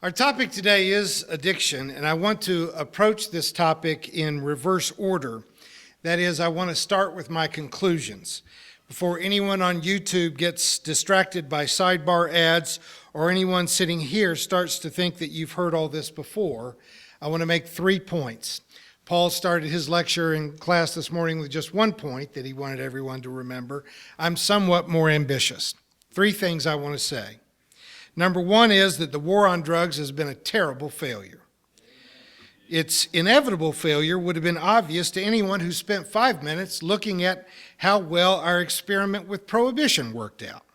Our topic today is addiction, and I want to approach this topic in reverse order. That is, I want to start with my conclusions. Before anyone on YouTube gets distracted by sidebar ads or anyone sitting here starts to think that you've heard all this before, I want to make 3 points. Paul started his lecture in class this morning with just 1 point that he wanted everyone to remember. I'm somewhat more ambitious. 3 things I want to say. Number 1 is that the war on drugs has been a terrible failure. Its inevitable failure would have been obvious to anyone who spent 5 minutes looking at how well our experiment with prohibition worked out.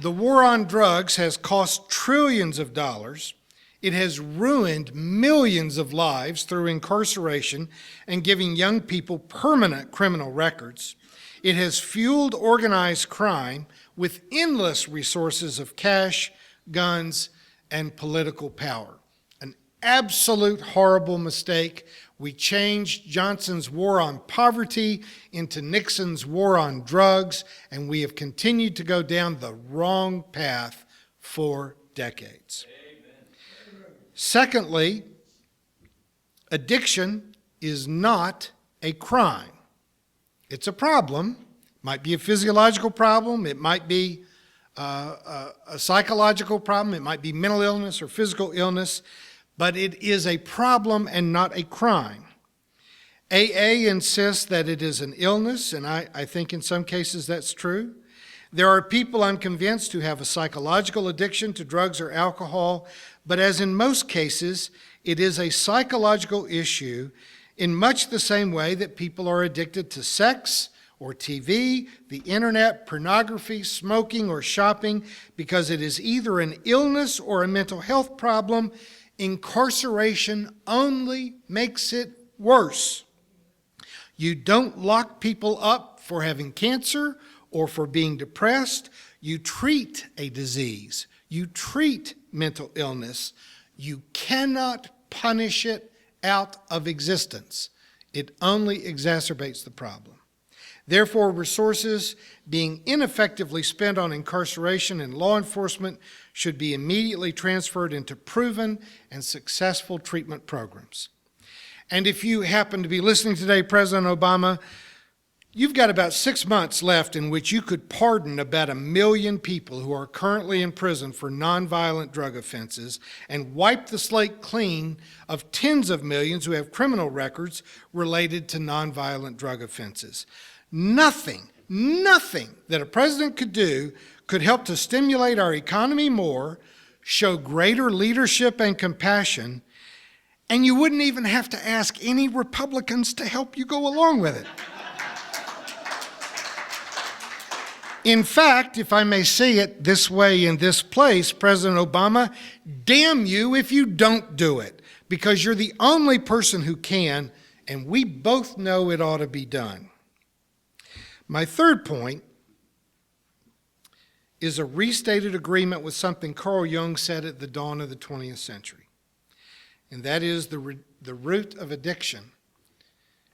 The war on drugs has cost trillions of dollars. It has ruined millions of lives through incarceration and giving young people permanent criminal records. It has fueled organized crime with endless resources of cash, guns, and political power. An absolute horrible mistake. We changed Johnson's war on poverty into Nixon's war on drugs, and we have continued to go down the wrong path for decades. Amen. Secondly, addiction is not a crime. It's a problem. It might be a physiological problem. It might be a psychological problem. It might be mental illness or physical illness. But it is a problem and not a crime. AA insists that it is an illness, and I think in some cases that's true. There are people, I'm convinced, who have a psychological addiction to drugs or alcohol, but as in most cases, it is a psychological issue in much the same way that people are addicted to sex or TV, the internet, pornography, smoking, or shopping, because it is either an illness or a mental health problem. Incarceration only makes it worse. You don't lock people up for having cancer or for being depressed. You treat a disease. You treat mental illness. You cannot punish it out of existence. It only exacerbates the problem. Therefore, resources being ineffectively spent on incarceration and law enforcement should be immediately transferred into proven and successful treatment programs. And if you happen to be listening today, President Obama, you've got about 6 months left in which you could pardon about 1 million people who are currently in prison for nonviolent drug offenses and wipe the slate clean of tens of millions who have criminal records related to nonviolent drug offenses. Nothing that a president could do could help to stimulate our economy more, show greater leadership and compassion, and you wouldn't even have to ask any Republicans to help you go along with it. In fact, if I may say it this way in this place, President Obama, damn you if you don't do it, because you're the only person who can, and we both know it ought to be done. My third point is a restated agreement with something Carl Jung said at the dawn of the 20th century, and that is the root of addiction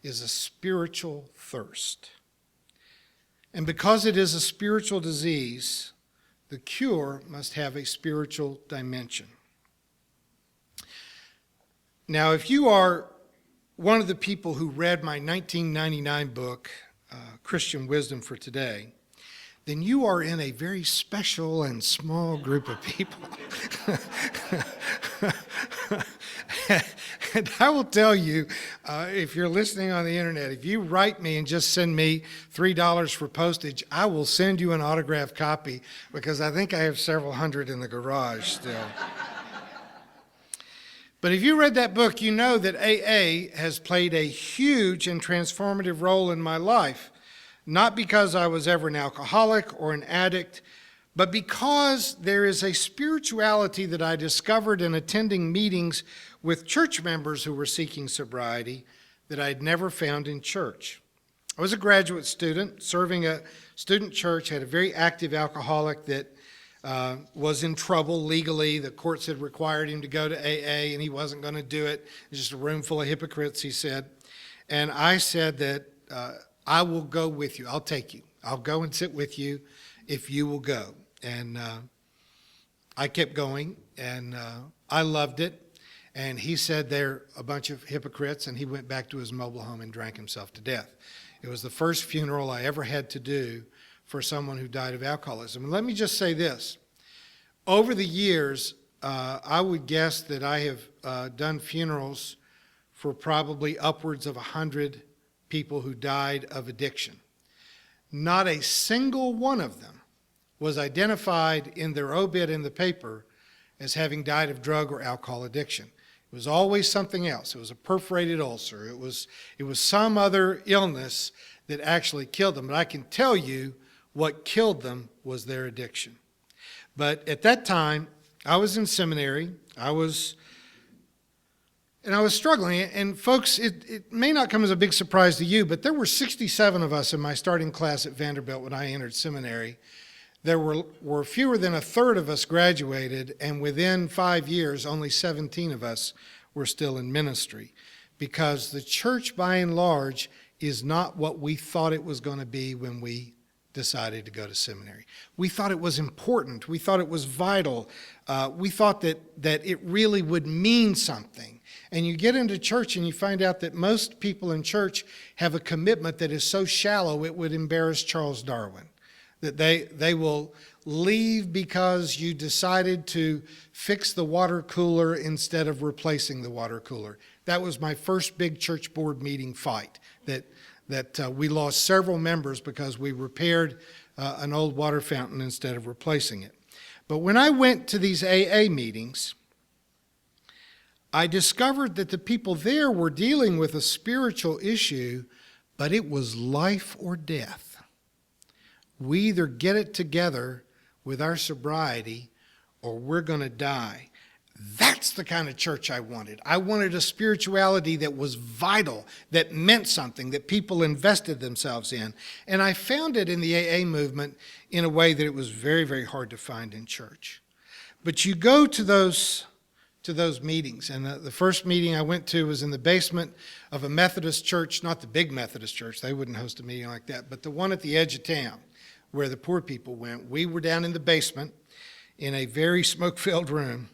is a spiritual thirst. And because it is a spiritual disease, the cure must have a spiritual dimension. Now, if you are one of the people who read my 1999 book, Christian Wisdom for Today, then you are in a very special and small group of people. And I will tell you, if you're listening on the internet, if you write me and just send me $3 for postage, I will send you an autographed copy because I think I have several hundred in the garage still. But if you read that book, you know that AA has played a huge and transformative role in my life, not because I was ever an alcoholic or an addict, but because there is a spirituality that I discovered in attending meetings with church members who were seeking sobriety that I'd never found in church. I was a graduate student serving a student church, had a very active alcoholic that was in trouble legally. The courts had required him to go to AA, and he wasn't going to do it. It was just a room full of hypocrites, he said. And I said that I will go with you. I'll take you. I'll go and sit with you if you will go. And I kept going, and I loved it. And he said they're a bunch of hypocrites, and he went back to his mobile home and drank himself to death. It was the first funeral I ever had to do for someone who died of alcoholism. And let me just say this. Over the years, I would guess that I have done funerals for probably upwards of 100 people who died of addiction. Not a single one of them was identified in their obit in the paper as having died of drug or alcohol addiction. It was always something else. It was a perforated ulcer. It was some other illness that actually killed them. But I can tell you what killed them was their addiction. But at that time, I was in seminary. I was struggling. And folks, it may not come as a big surprise to you, but there were 67 of us in my starting class at Vanderbilt when I entered seminary. There were fewer than a third of us graduated, and within 5 years, only 17 of us were still in ministry, because the church, by and large, is not what we thought it was going to be when we decided to go to seminary. We thought it was important. We thought it was vital. We thought that it really would mean something. And you get into church and you find out that most people in church have a commitment that is so shallow it would embarrass Charles Darwin. That they will leave because you decided to fix the water cooler instead of replacing the water cooler. That was my first big church board meeting fight, that we lost several members because we repaired an old water fountain instead of replacing it. But when I went to these AA meetings, I discovered that the people there were dealing with a spiritual issue, but it was life or death. We either get it together with our sobriety or we're going to die. That's the kind of church I wanted. I wanted a spirituality that was vital, that meant something, that people invested themselves in. And I found it in the AA movement in a way that it was very, very hard to find in church. But you go to those meetings, and the first meeting I went to was in the basement of a Methodist church, not the big Methodist church, they wouldn't host a meeting like that, but the one at the edge of town where the poor people went. We were down in the basement in a very smoke-filled room.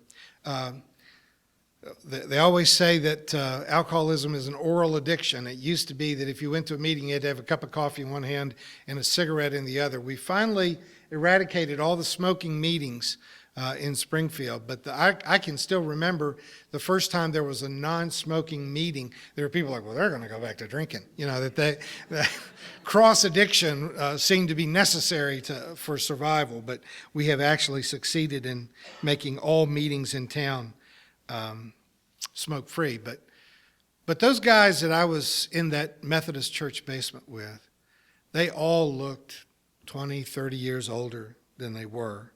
They always say that alcoholism is an oral addiction. It used to be that if you went to a meeting, you had to have a cup of coffee in one hand and a cigarette in the other. We finally eradicated all the smoking meetings in Springfield, but I can still remember the first time there was a non-smoking meeting. There were people like, well, they're going to go back to drinking. You know, that cross-addiction seemed to be necessary for survival, but we have actually succeeded in making all meetings in town smoke-free. But those guys that I was in that Methodist church basement with, they all looked 20, 30 years older than they were.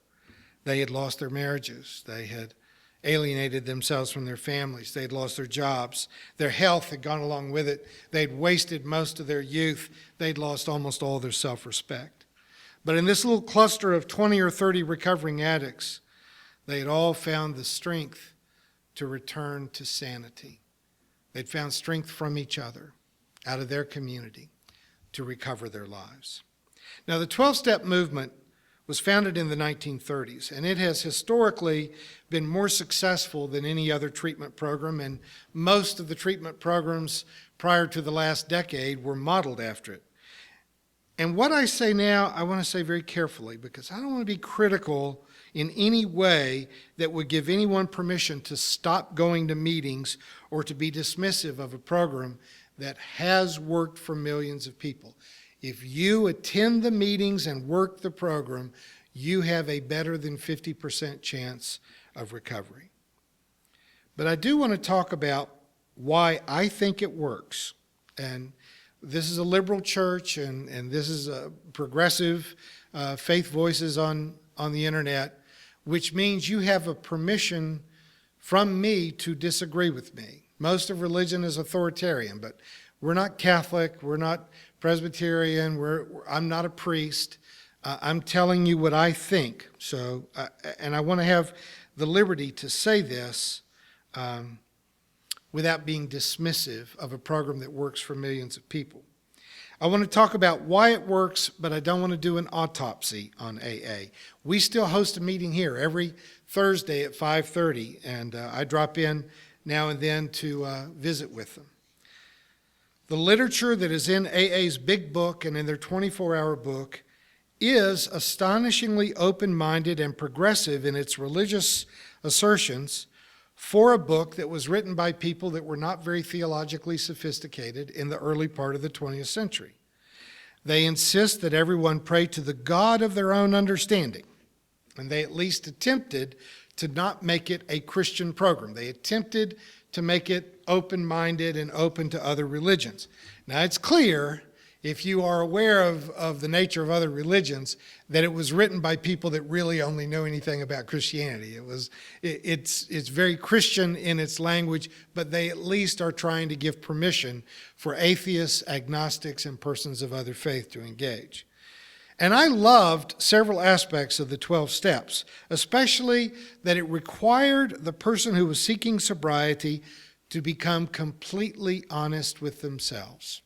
They had lost their marriages. They had alienated themselves from their families. They had lost their jobs. Their health had gone along with it. They'd wasted most of their youth. They'd lost almost all their self-respect. But in this little cluster of 20 or 30 recovering addicts, they had all found the strength to return to sanity. They'd found strength from each other, out of their community, to recover their lives. Now, the 12-step movement was founded in the 1930s, and it has historically been more successful than any other treatment program, and most of the treatment programs prior to the last decade were modeled after it. And what I say now, I want to say very carefully, because I don't want to be critical in any way that would give anyone permission to stop going to meetings or to be dismissive of a program that has worked for millions of people. If you attend the meetings and work the program, you have a better than 50% chance of recovery. But I do want to talk about why I think it works. And this is a liberal church, and this is a progressive faith voices on the internet, which means you have a permission from me to disagree with me. Most of religion is authoritarian, but we're not Catholic, we're not Presbyterian, I'm not a priest. I'm telling you what I think. So, and I want to have the liberty to say this without being dismissive of a program that works for millions of people. I want to talk about why it works, but I don't want to do an autopsy on AA. We still host a meeting here every Thursday at 5:30, and I drop in now and then to visit with them. The literature that is in AA's big book and in their 24-hour book is astonishingly open-minded and progressive in its religious assertions for a book that was written by people that were not very theologically sophisticated in the early part of the 20th century. They insist that everyone pray to the God of their own understanding, and they at least attempted to not make it a Christian program. They attempted to make it open-minded and open to other religions. Now, it's clear, if you are aware of the nature of other religions, that it was written by people that really only know anything about Christianity. It's very Christian in its language, but they at least are trying to give permission for atheists, agnostics, and persons of other faith to engage. And I loved several aspects of the 12 steps, especially that it required the person who was seeking sobriety to become completely honest with themselves.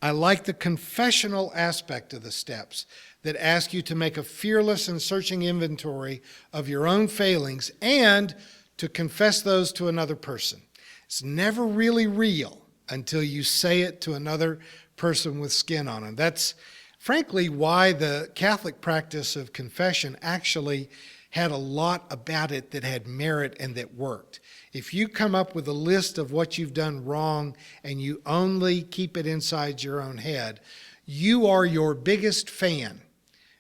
I like the confessional aspect of the steps that ask you to make a fearless and searching inventory of your own failings and to confess those to another person. It's never really real until you say it to another person with skin on them. That's frankly why the Catholic practice of confession actually had a lot about it that had merit and that worked. If you come up with a list of what you've done wrong and you only keep it inside your own head, you are your biggest fan.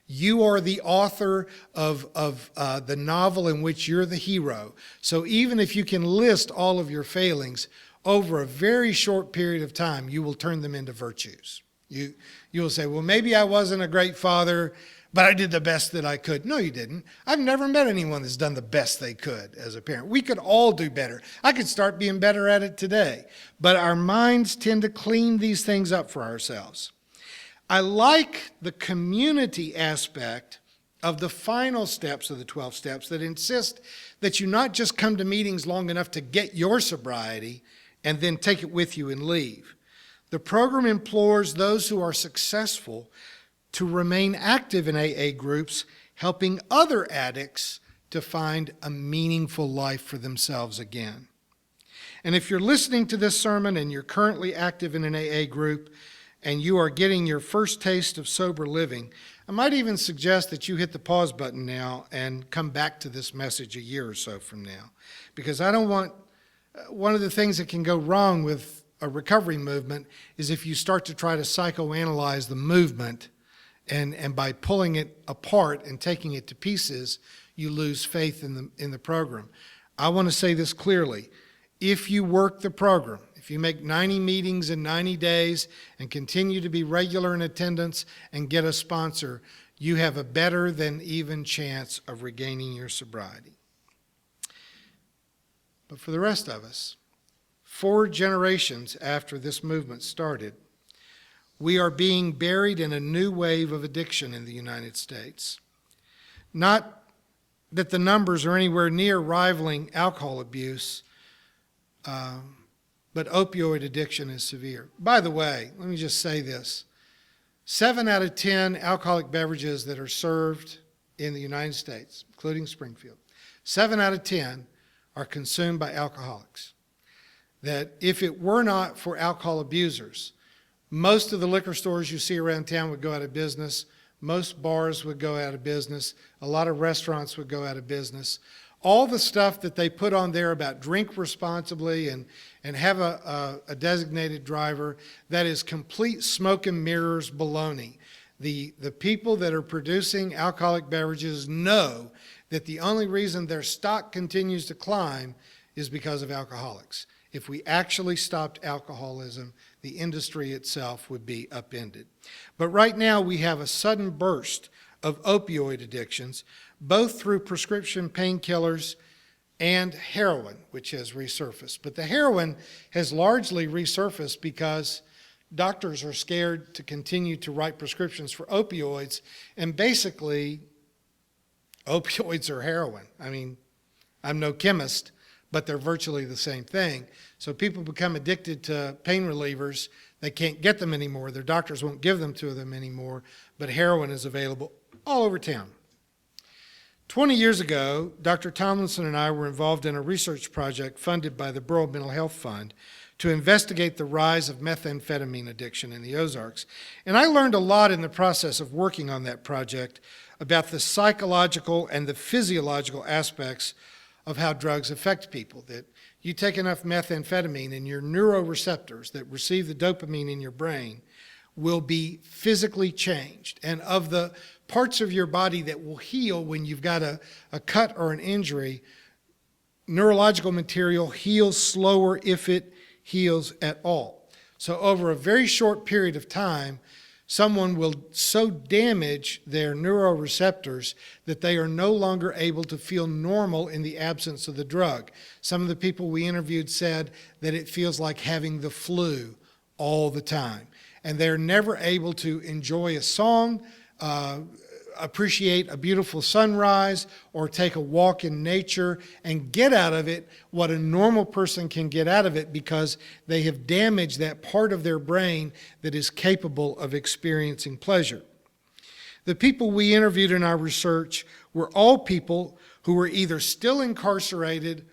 You are the author of the novel in which you're the hero. So even if you can list all of your failings, over a very short period of time, you will turn them into virtues. You will say, well, maybe I wasn't a great father, but I did the best that I could. No, you didn't. I've never met anyone that's done the best they could as a parent. We could all do better. I could start being better at it today. But our minds tend to clean these things up for ourselves. I like the community aspect of the final steps of the 12 steps that insist that you not just come to meetings long enough to get your sobriety and then take it with you and leave. The program implores those who are successful to remain active in AA groups, helping other addicts to find a meaningful life for themselves again. And if you're listening to this sermon and you're currently active in an AA group and you are getting your first taste of sober living, I might even suggest that you hit the pause button now and come back to this message a year or so from now. Because I don't want, one of the things that can go wrong with a recovery movement is if you start to try to psychoanalyze the movement, and by pulling it apart and taking it to pieces, you lose faith in the program. I want to say this clearly. If you work the program, if you make 90 meetings in 90 days and continue to be regular in attendance and get a sponsor, you have a better than even chance of regaining your sobriety. But for the rest of us, 4 generations after this movement started, we are being buried in a new wave of addiction in the United States. Not that the numbers are anywhere near rivaling alcohol abuse, but opioid addiction is severe. By the way, let me just say this. 7 out of 10 alcoholic beverages that are served in the United States, including Springfield, 7 out of 10 are consumed by alcoholics. That if it were not for alcohol abusers, most of the liquor stores you see around town would go out of business. Most bars would go out of business. A lot of restaurants would go out of business. All the stuff that they put on there about drink responsibly and have a designated driver, that is complete smoke and mirrors baloney. The people that are producing alcoholic beverages know that the only reason their stock continues to climb is because of alcoholics. If we actually stopped alcoholism, the industry itself would be upended. But right now we have a sudden burst of opioid addictions, both through prescription painkillers and heroin, which has resurfaced. But the heroin has largely resurfaced because doctors are scared to continue to write prescriptions for opioids, and basically opioids are heroin. I mean, I'm no chemist, but they're virtually the same thing. So people become addicted to pain relievers They can't get them anymore. Their doctors won't give them to them anymore, but heroin is available all over town. 20 years ago, Dr. Tomlinson and I were involved in a research project funded by the Borough Mental Health Fund to investigate the rise of methamphetamine addiction in the Ozarks. And I learned a lot in the process of working on that project about the psychological and the physiological aspects of how drugs affect people. That you take enough methamphetamine and your neuroreceptors that receive the dopamine in your brain will be physically changed. And of the parts of your body that will heal when you've got a cut or an injury, neurological material heals slower if it heals at all. So over a very short period of time, someone will so damage their neuroreceptors that they are no longer able to feel normal in the absence of the drug. Some of the people we interviewed said that it feels like having the flu all the time. And they're never able to enjoy a song, appreciate a beautiful sunrise, or take a walk in nature and get out of it what a normal person can get out of it, because they have damaged that part of their brain that is capable of experiencing pleasure. The people we interviewed in our research were all people who were either still incarcerated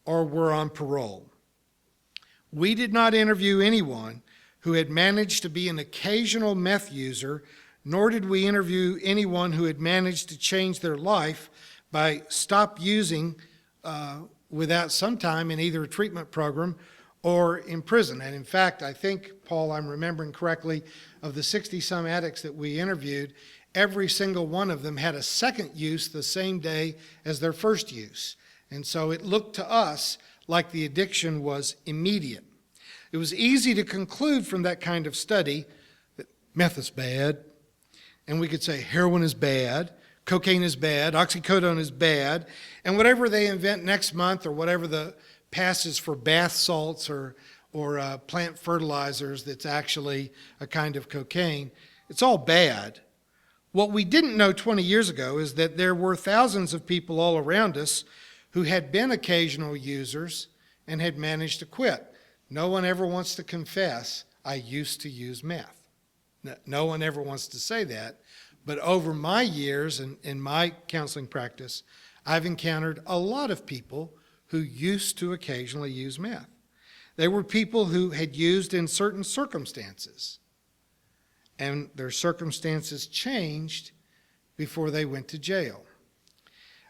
or were on parole. We did not interview anyone who had managed to be an occasional meth user, nor did we interview anyone who had managed to change their life by stop using without some time in either a treatment program or in prison. And in fact, I think, Paul, I'm remembering correctly, of the 60-some addicts that we interviewed, every single one of them had a second use the same day as their first use. And so it looked to us like the addiction was immediate. It was easy to conclude from that kind of study that meth is bad, and we could say heroin is bad, cocaine is bad, oxycodone is bad, and whatever they invent next month, or whatever the passes for bath salts or plant fertilizers that's actually a kind of cocaine, it's all bad. What we didn't know 20 years ago is that there were thousands of people all around us who had been occasional users and had managed to quit. No one ever wants to confess, I used to use meth. No one ever wants to say that. But over my years in my counseling practice, I've encountered a lot of people who used to occasionally use meth. They were people who had used in certain circumstances, and their circumstances changed before they went to jail.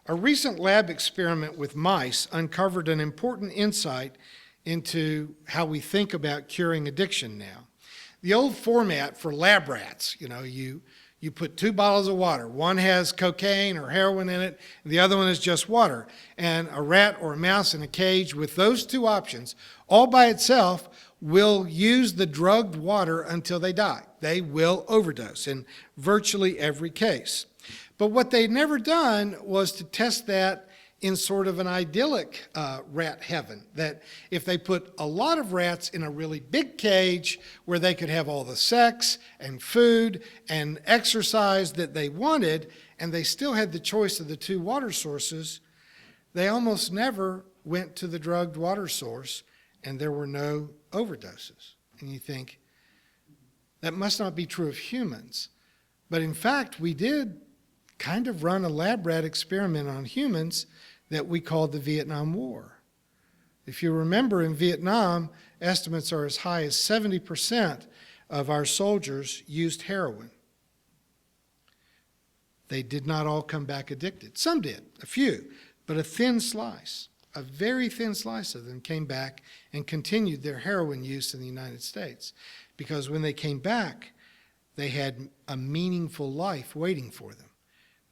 A recent lab experiment with mice uncovered an important insight into how we think about curing addiction now. The old format for lab rats, you put 2 bottles of water. One has cocaine or heroin in it, and the other one is just water. And a rat or a mouse in a cage with those 2 options, all by itself, will use the drugged water until they die. They will overdose in virtually every case. But what they'd never done was to test that in sort of an idyllic rat heaven, that if they put a lot of rats in a really big cage where they could have all the sex and food and exercise that they wanted, and they still had the choice of the 2 water sources, they almost never went to the drugged water source, and there were no overdoses. And you think, that must not be true of humans. But in fact, we did kind of run a lab rat experiment on humans that we called the Vietnam War. If you remember, in Vietnam, estimates are as high as 70% of our soldiers used heroin. They did not all come back addicted. Some did, a few, but a thin slice, a very thin slice of them came back and continued their heroin use in the United States. Because when they came back, they had a meaningful life waiting for them.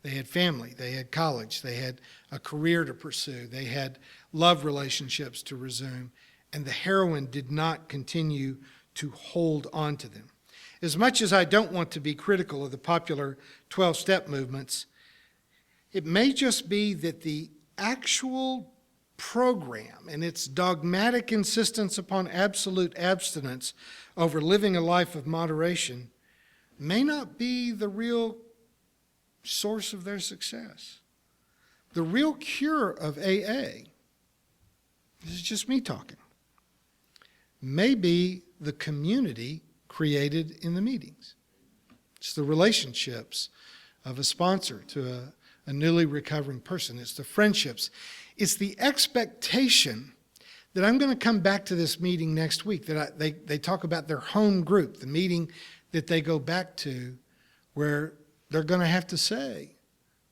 They had family, they had college, they had a career to pursue, they had love relationships to resume, and the heroin did not continue to hold on to them. As much as I don't want to be critical of the popular 12-step movements, it may just be that the actual program and its dogmatic insistence upon absolute abstinence over living a life of moderation may not be the real source of their success. The real cure of AA, this is just me talking, may be the community created in the meetings. It's the relationships of a sponsor to a newly recovering person. It's the friendships. It's the expectation that I'm going to come back to this meeting next week, that they talk about their home group, the meeting that they go back to, where they're going to have to say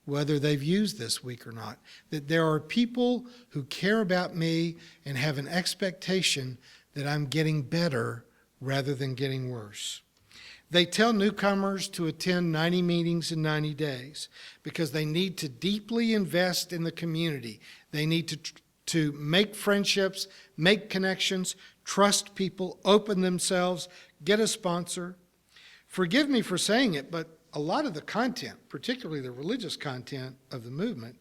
whether they've used this week or not. That there are people who care about me and have an expectation that I'm getting better rather than getting worse. They tell newcomers to attend 90 meetings in 90 days because they need to deeply invest in the community. They need to make friendships, make connections, trust people, open themselves, get a sponsor. Forgive me for saying it, but a lot of the content, particularly the religious content of the movement,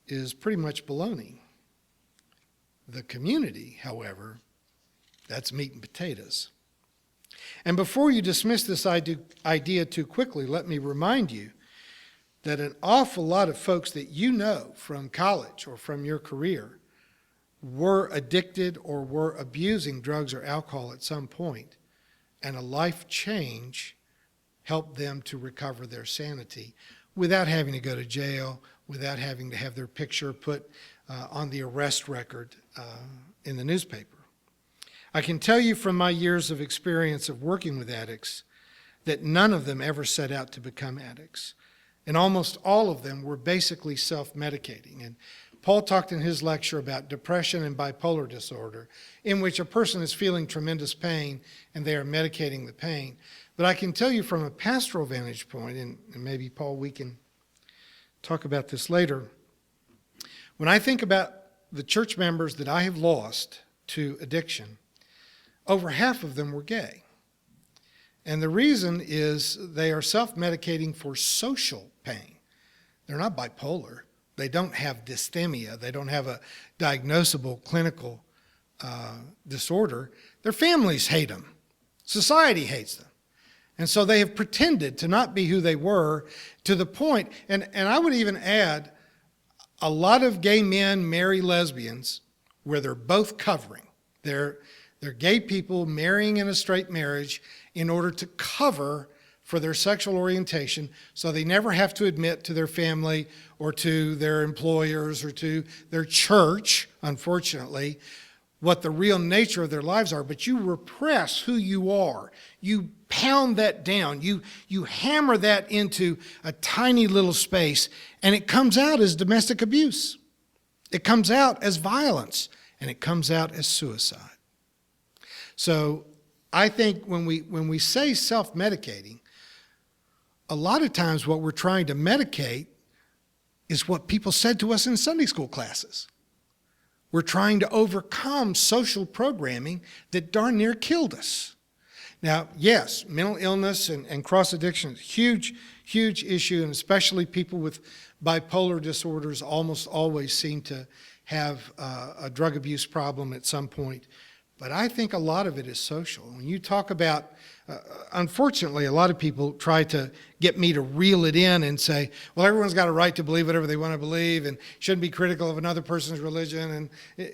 is pretty much baloney. The community, however, that's meat and potatoes. And before you dismiss this idea too quickly, let me remind you that an awful lot of folks that you know from college or from your career were addicted or were abusing drugs or alcohol at some point, and a life change helped them to recover their sanity without having to go to jail, without having to have their picture put on the arrest record in the newspaper. I can tell you from my years of experience of working with addicts that none of them ever set out to become addicts. And almost all of them were basically self-medicating. And Paul talked in his lecture about depression and bipolar disorder, in which a person is feeling tremendous pain and they are medicating the pain. But I can tell you from a pastoral vantage point, and maybe, Paul, we can talk about this later. When I think about the church members that I have lost to addiction, over half of them were gay. And the reason is they are self-medicating for social pain. They're not bipolar. They don't have dysthymia. They don't have a diagnosable clinical disorder. Their families hate them. Society hates them. And so they have pretended to not be who they were, to the point, and I would even add, a lot of gay men marry lesbians where they're both covering. They're gay people marrying in a straight marriage in order to cover for their sexual orientation, so they never have to admit to their family or to their employers or to their church, unfortunately, what the real nature of their lives are. But you repress who you are. You pound that down. You hammer that into a tiny little space, and it comes out as domestic abuse. It comes out as violence, and it comes out as suicide. So I think when we say self-medicating, a lot of times what we're trying to medicate is what people said to us in Sunday school classes. We're trying to overcome social programming that darn near killed us. Now, yes, mental illness and cross-addiction is a huge, huge issue, and especially people with bipolar disorders almost always seem to have a drug abuse problem at some point. But I think a lot of it is social. When you talk about, unfortunately, a lot of people try to get me to reel it in and say, well, everyone's got a right to believe whatever they want to believe and shouldn't be critical of another person's religion. And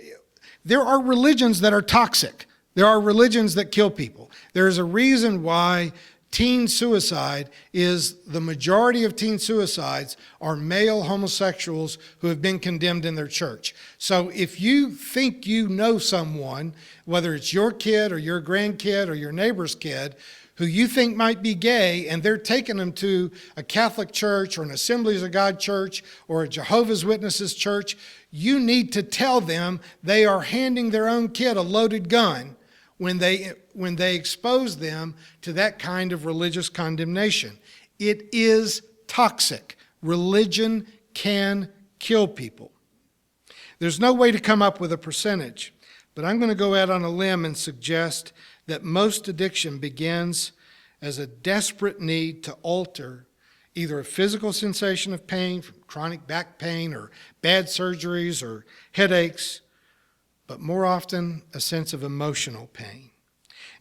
there are religions that are toxic. There are religions that kill people. There is a reason why teen suicide is, the majority of teen suicides are male homosexuals who have been condemned in their church. So if you think you know someone, whether it's your kid or your grandkid or your neighbor's kid, who you think might be gay, and they're taking them to a Catholic church or an Assemblies of God church or a Jehovah's Witnesses church, you need to tell them they are handing their own kid a loaded gun when they expose them to that kind of religious condemnation. It is toxic. Religion can kill people. There's no way to come up with a percentage, but I'm going to go out on a limb and suggest that most addiction begins as a desperate need to alter either a physical sensation of pain from chronic back pain or bad surgeries or headaches, but more often a sense of emotional pain.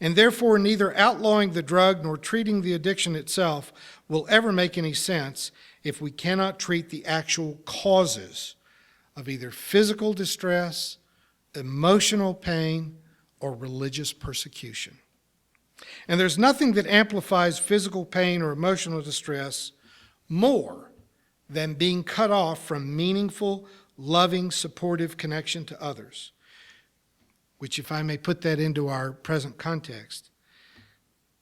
And therefore, neither outlawing the drug nor treating the addiction itself will ever make any sense if we cannot treat the actual causes of either physical distress, emotional pain, or religious persecution. And there's nothing that amplifies physical pain or emotional distress more than being cut off from meaningful, loving, supportive connection to others, which, if I may put that into our present context,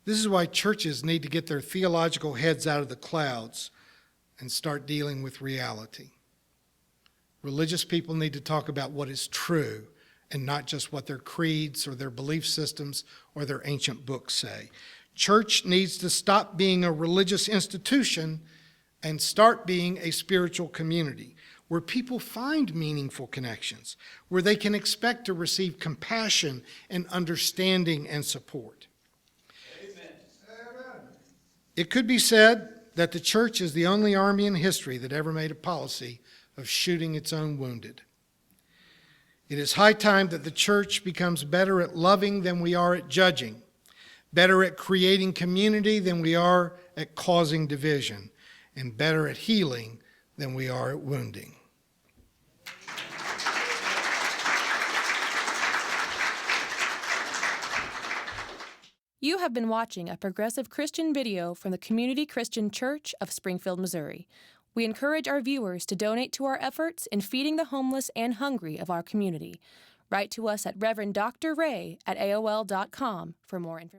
this is why churches need to get their theological heads out of the clouds and start dealing with reality. Religious people need to talk about what is true and not just what their creeds or their belief systems or their ancient books say. Church needs to stop being a religious institution and start being a spiritual community where people find meaningful connections, where they can expect to receive compassion and understanding and support. Amen. It could be said that the church is the only army in history that ever made a policy of shooting its own wounded. It is high time that the church becomes better at loving than we are at judging, better at creating community than we are at causing division, and better at healing than we are at wounding. You have been watching a progressive Christian video from the Community Christian Church of Springfield, Missouri. We encourage our viewers to donate to our efforts in feeding the homeless and hungry of our community. Write to us at Reverend Dr. Ray at AOL.com for more information.